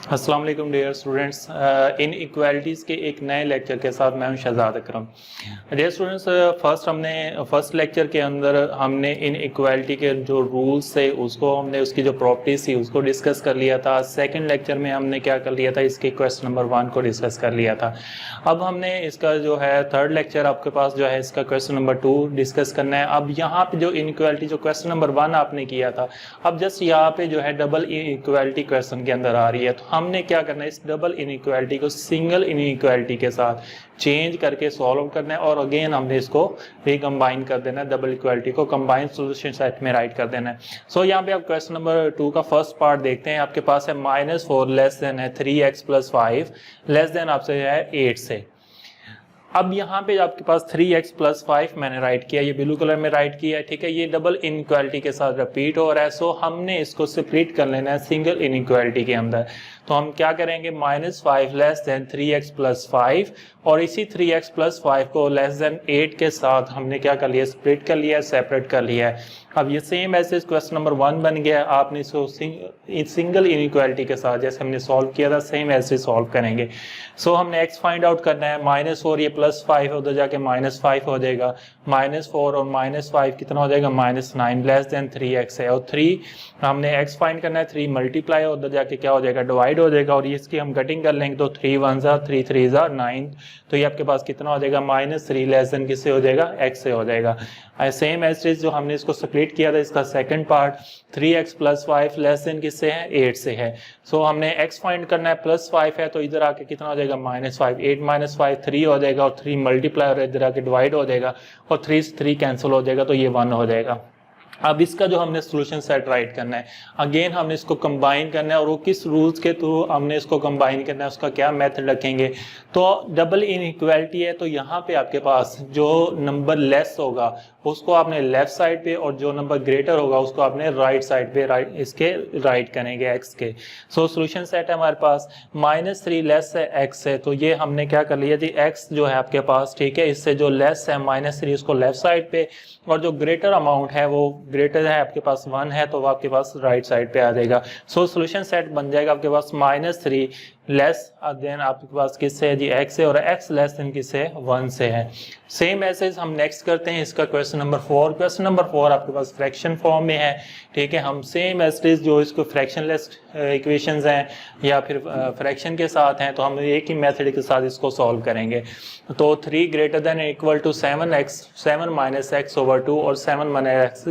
अस्सलाम वालेकुम dear students, इन equalities के एक नए लेक्चर के साथ मैं हूं शहजाद अकरम। डियर स्टूडेंट्स, फर्स्ट लेक्चर के अंदर हमने इन इक्वालिटी के जो रूल्स थे उसको हमने उसकी जो प्रॉपर्टीज थी उसको डिस्कस कर लिया था। सेकंड लेक्चर में हमने क्या कर लिया था, इसके क्वेश्चन नंबर 1 को डिस्कस कर लिया था। अब हमने इसका जो है थर्ड लेक्चर आपके पास जो है इसका क्वेश्चन नंबर 2 डिस्कस करना है। अब यहाँ पे जो इनइक्वालिटी जो क्वेश्चन नंबर 1 आपने किया था, अब जस्ट यहाँ पे जो है डबल इनइक्वालिटी क्वेश्चन के अंदर आ रही है, तो हमने क्या करना है, इस डबल इनइक्वालिटी को सिंगल इनइक्वालिटी के साथ चेंज करके सॉल्व करना है और अगेन हमने इसको रिकम्बाइन कर देना है, डबल इक्वालिटी को कंबाइन सॉल्यूशन सेट में राइट कर देना है। सो यहाँ पे आप क्वेश्चन नंबर 2 का फर्स्ट पार्ट देखते हैं। आपके पास है -4 लेस देन है 3x + 5 लेस देन आपसे है 8 से। अब यहाँ पे आपके पास 3x + 5 मैंने राइट किया, ये ब्लू कलर में राइट किया है, ठीक है। ये डबल इनइक्वालिटी के साथ रिपीट हो रहा है, सो हमने इसको स्प्लिट कर लेना है सिंगल इनइक्वालिटी के अंदर। तो हम क्या करेंगे, -5 लेस देन 3x + 5 और इसी 3x + 5 को लेस देन 8 के साथ हमने क्या कर लिया, स्प्लिट कर लिया है, सेपरेट कर लिया है। अब ये सेम ऐसे क्वेश्चन नंबर 1 बन गया है। आपने इसको सिंगल इनइक्वालिटी के साथ जैसे हमने सॉल्व किया था सेम ऐसे सॉल्व करेंगे। सो हमने x फाइंड आउट करना है। -4 ये +5 है, उधर जाके -5 हो जाएगा। -4 और -5 कितना हो जाएगा, -9 लेस देन 3x है। और 3 हमने x फाइंड करना है, 3 मल्टीप्लाई उधर जाके क्या हो जाएगा, डिवाइड हो जाएगा। और इसकी हम कटिंग कर लेंगे तो 3 1 3 3 9, तो ये आपके पास कितना हो जाएगा, -3 लेस देन किससे हो जाएगा, x से हो जाएगा। सेम एज जो हमने इसको स्प्लिट किया था, इसका second part 3x + 5 less than किससे है, 8 से है। सो हमने x फाइंड करना है, +5 है तो इधर आके कितना हो जाएगा, -5, 8 - 5 3 हो जाएगा और 3 मल्टीप्लाई और इधर आके डिवाइड हो जाएगा और 3 से 3 कैंसिल हो जाएगा तो ये 1 हो जाएगा। अब इसका जो हमने सोल्यूशन सेट राइट करना है, अगेन हमने इसको कंबाइन करना है और वो किस रूल्स के थ्रू हमने इसको कंबाइन करना है, उसका क्या मेथड रखेंगे। तो डबल इनइक्वालिटी है तो यहाँ पे आपके पास जो नंबर लेस होगा उसको आपने लेफ्ट साइड पे और जो नंबर ग्रेटर होगा उसको आपने राइट साइड पे इसके राइट करेंगे x के। सो सोल्यूशन सेट है हमारे पास, -3 लेस है x है, तो ये हमने क्या कर लिया जी, x जो है आपके पास, ठीक है, इससे जो लेस है -3 उसको लेफ्ट साइड पे और जो ग्रेटर अमाउंट है वो ग्रेटर है आपके पास 1 है तो वो आपके पास राइट साइड पे आ जाएगा। सो सोल्यूशन सेट बन जाएगा आपके पास -3 लेस देन आपके पास किससे है जी, x से, और x लेस देन किससे है, 1 से है। सेम ऐसे हम नेक्स्ट करते हैं इसका क्वेश्चन नंबर 4। क्वेश्चन नंबर 4 आपके पास फ्रैक्शन फॉर्म में है, ठीक है। हम सेम ऐसे जो इसको फ्रैक्शनलेस इक्वेशंस हैं या फिर फ्रैक्शन के साथ हैं तो हम एक ही मेथड के साथ इसको सॉल्व करेंगे। तो 3 > 7x 7 - x/2 और 7 - x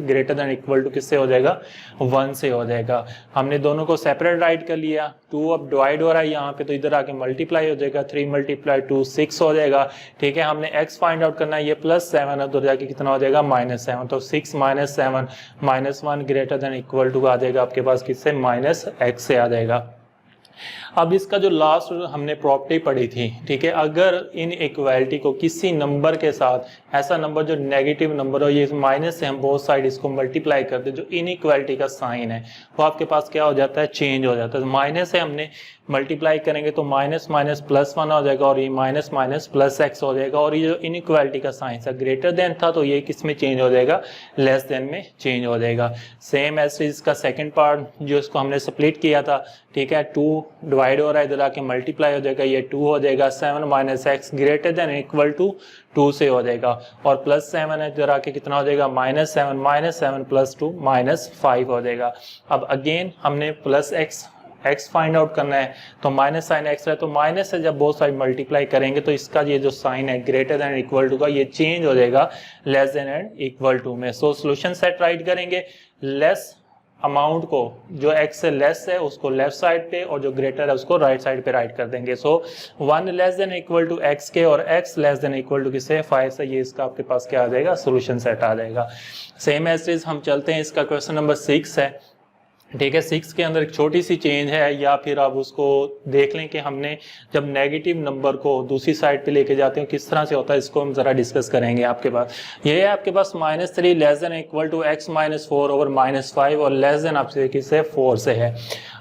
> किससे हो जाएगा, 1 से हो जाएगा। हमने दोनों को सेपरेट राइट कर लिया। 2 अब डिवाइड हो रहा है यहाँ पे तो इधर आके मल्टीप्लाई हो जाएगा, 3 × 2 6 हो जाएगा, ठीक है। हमने x फाइंड आउट करना है, ये +7 है, उधर जाके कितना हो जाएगा, -7, तो 6 - 7 -1 > आ जाएगा आपके पास किससे, -x से आ जाएगा। अब इसका जो लास्ट हमने प्रॉपर्टी पढ़ी थी, ठीक है, अगर इन इक्वालिटी को किसी नंबर के साथ, ऐसा नंबर जो नेगेटिव नंबर हो, ये माइनस से हम बोथ साइड इसको मल्टीप्लाई कर दे, जो इनइक्वालिटी का साइन है वो आपके पास क्या हो जाता है, चेंज हो जाता है। माइनस से हमने मल्टीप्लाई करेंगे तो माइनस +1 हो जाएगा और ये माइनस +x हो जाएगा। और ये जो इनइक्वालिटी का साइन था ग्रेटर देन था तो ये किस में चेंज हो जाएगा, लेस देन में चेंज हो जाएगा। सेम ऐसे इसका सेकंड पार्ट जो इसको हमने स्प्लिट किया था, ठीक है, 2 डिवाइड हो रहा है, इधर आके मल्टीप्लाई हो जाएगा, ये 2 हो जाएगा। 7 - x > 2 से हो जाएगा और +7 है, इधर आके कितना हो जाएगा, -7 -7 + 2 -5 हो जाएगा। अब अगेन हमने x फाइंड आउट करना है तो माइनस साइन x है, तो माइनस से जब बहुत सारी मल्टीप्लाई करेंगे तो इसका ये जो साइन है ग्रेटर देन इक्वल टू का ये चेंज हो जाएगा less than and equal to में। सो सोल्यूशन सेट राइट करेंगे, लेस अमाउंट को जो x से लेस है उसको लेफ्ट साइड पे और जो ग्रेटर है उसको राइट साइड पे राइट कर देंगे। So 1 less than equal to x के और x less than equal to किससे, 5 से, ये इसका आपके पास क्या आ जाएगा, सोल्यूशन सेट आ जाएगा। सेम एज हम चलते हैं, इसका क्वेश्चन नंबर 6 है, ठीक है। 6 के अंदर एक छोटी सी चेंज है, या फिर आप उसको देख लें कि हमने जब नेगेटिव नंबर को दूसरी साइड पे लेके जाते हैं किस तरह से होता है, इसको हम जरा डिस्कस करेंगे। आपके पास ये है, आपके पास -3 less than equal to x - 4 over -5 और लेस देन आपसे किससे, 4 से है।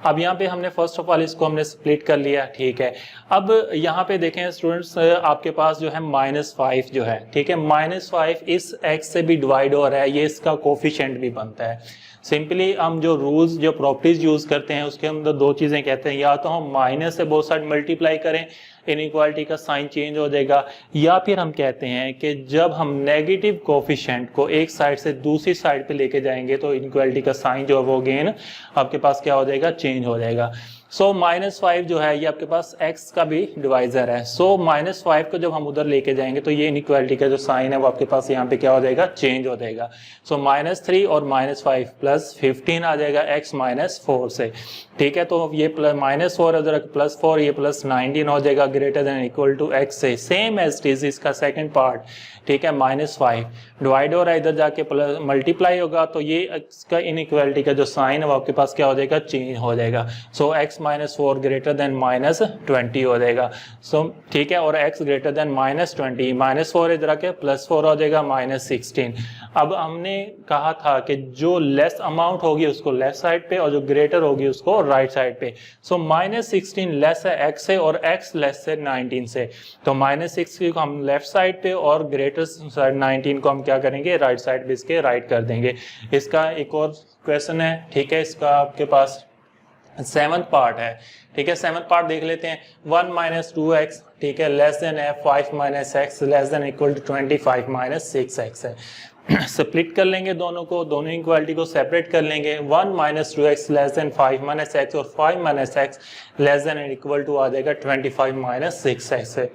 अब यहाँ पे हमने फर्स्ट ऑफ ऑल इसको हमने स्प्लिट कर लिया, ठीक है। अब यहाँ पे देखें स्टूडेंट्स, आपके पास जो है -5 जो है, ठीक है, -5 इस x से भी डिवाइड हो रहा है, ये इसका कोफिशिएंट भी बनता है। सिंपली हम जो रूल्स जो प्रॉपर्टीज यूज करते हैं उसके अंदर दो चीजें कहते हैं, या तो हम माइनस से बोथ साइड मल्टीप्लाई करें, इनइक्वालिटी का साइन चेंज हो जाएगा, या फिर हम कहते हैं कि जब हम नेगेटिव कोफिशिएंट को एक साइड से दूसरी साइड पे लेके जाएंगे तो इनइक्वालिटी का साइन जो है वो अगेन आपके पास क्या हो जाएगा, चेंज हो जाएगा। सो -5 जो है ये आपके पास x का भी डिवाइजर है। सो -5 को जब हम उधर लेके जाएंगे तो ये इनइक्वालिटी का जो साइन है वो आपके पास यहाँ पे क्या हो जाएगा, चेंज हो जाएगा। सो -3 और -5 प्लस 15 आ जाएगा x -4 से, ठीक है। तो ये -4 उधर +4, ये +19 हो जाएगा greater than equal to x से, सेम एज इट इज इसका सेकंड पार्ट, ठीक है। -5 डिवाइड हो रहा है, इधर जाके प्लस मल्टीप्लाई होगा तो ये इसका इनइक्वालिटी का जो साइन है वो आपके पास क्या हो जाएगा, चेंज हो जाएगा। सो x -4 ग्रेटर देन -20 हो जाएगा। सो ठीक है, और x ग्रेटर देन -20, -4 इधर आके +4 हो जाएगा -16। अब हमने कहा था कि जो लेस अमाउंट होगी उसको लेफ्ट साइड पे और जो ग्रेटर होगी उसको राइट साइड पे। सो -16 लेस है x से और x लेस है 19 से, तो -16 को हम लेफ्ट साइड पे और ग्रेटर साइड 19 को हम क्या करेंगे, राइट साइड पे इसके राइट कर देंगे। इसका एक और क्वेश्चन है, ठीक है, इसका आपके पास 7th पार्ट है, ठीक है। 7th पार्ट देख लेते हैं। 1 - 2x, ठीक है, लेस देन है 5 - x less than equal to 25 - 6x है। स्प्लिट कर लेंगे दोनों को, दोनों इक्वालिटी को सेपरेट कर लेंगे। 1 - 2x लेस देन 5 - x और 5 - x less than equal to आ जाएगा 25 - 6x है।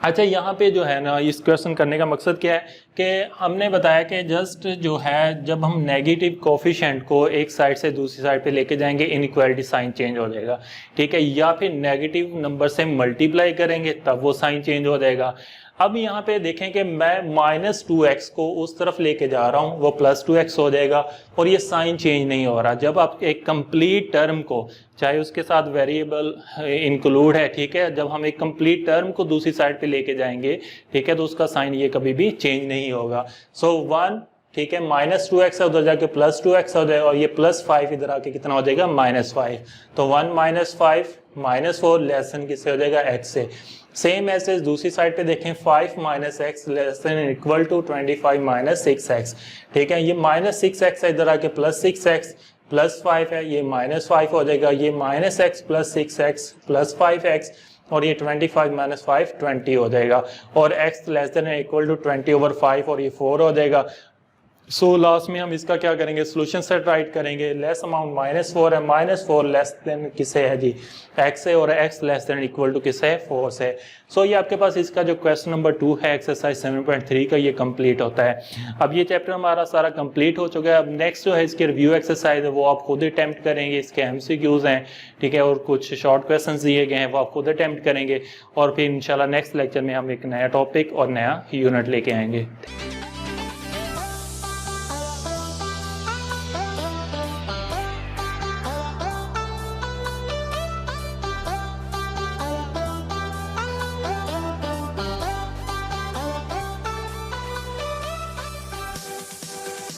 अच्छा, यहाँ पे जो है ना इस क्वेश्चन करने का मकसद क्या है कि हमने बताया कि जस्ट जो है जब हम नेगेटिव कोफिशिएंट को एक साइड से दूसरी साइड पे लेके जाएंगे इनइक्वालिटी साइन चेंज हो जाएगा, ठीक है, या फिर नेगेटिव नंबर से मल्टीप्लाई करेंगे तब वो साइन चेंज हो जाएगा। अब यहाँ पे देखें कि मैं -2x को उस तरफ लेके जा रहा हूँ, वो +2x हो जाएगा और ये साइन चेंज नहीं हो रहा। जब आप एक कंप्लीट टर्म को, चाहे उसके साथ वेरिएबल इंक्लूड है, ठीक है, जब हम एक कंप्लीट टर्म को दूसरी साइड पे लेके जाएंगे, ठीक है, तो उसका साइन ये कभी भी चेंज नहीं होगा। सो 1, ठीक है, -2x है, उधर जाके +2x हो जाएगा और ये +5 इधर आके कितना हो जाएगा, -5। तो 1 - 5 -4 लेस देन किससे हो जाएगा, x से। सेम ऐसे दूसरी साइड पे देखें, 5 - x less than equal to 25 - 6x, ठीक है, ये -6x है, इधर आके +6x +5 है, ये -5 हो जाएगा, ये -x + 6x + 5x और ये 25 - 5 20 हो जाएगा और x less than equal to 20/5 और ये 4 हो जाएगा। सो लास्ट में हम इसका क्या करेंगे, सोल्यूशन सेट राइट करेंगे। लेस अमाउंट -4 है, -4 लेस देन किसे है जी, x से, और x less than equal to किसे है, 4 से। सो ये आपके पास इसका जो क्वेश्चन नंबर 2 है एक्सरसाइज 7.3 का, ये कंप्लीट होता है। अब ये चैप्टर हमारा सारा कंप्लीट हो चुका है। अब नेक्स्ट जो है इसके रिव्यू एक्सरसाइज है वो आप खुद अटेम्प्ट करेंगे, इसके MCQs हैं, ठीक है, और कुछ शॉर्ट क्वेश्चन दिए गए हैं वो आप खुद अटेम्प्ट करेंगे और फिर इंशाल्लाह नेक्स्ट लेक्चर में हम एक नया टॉपिक और नया यूनिट लेके आएंगे।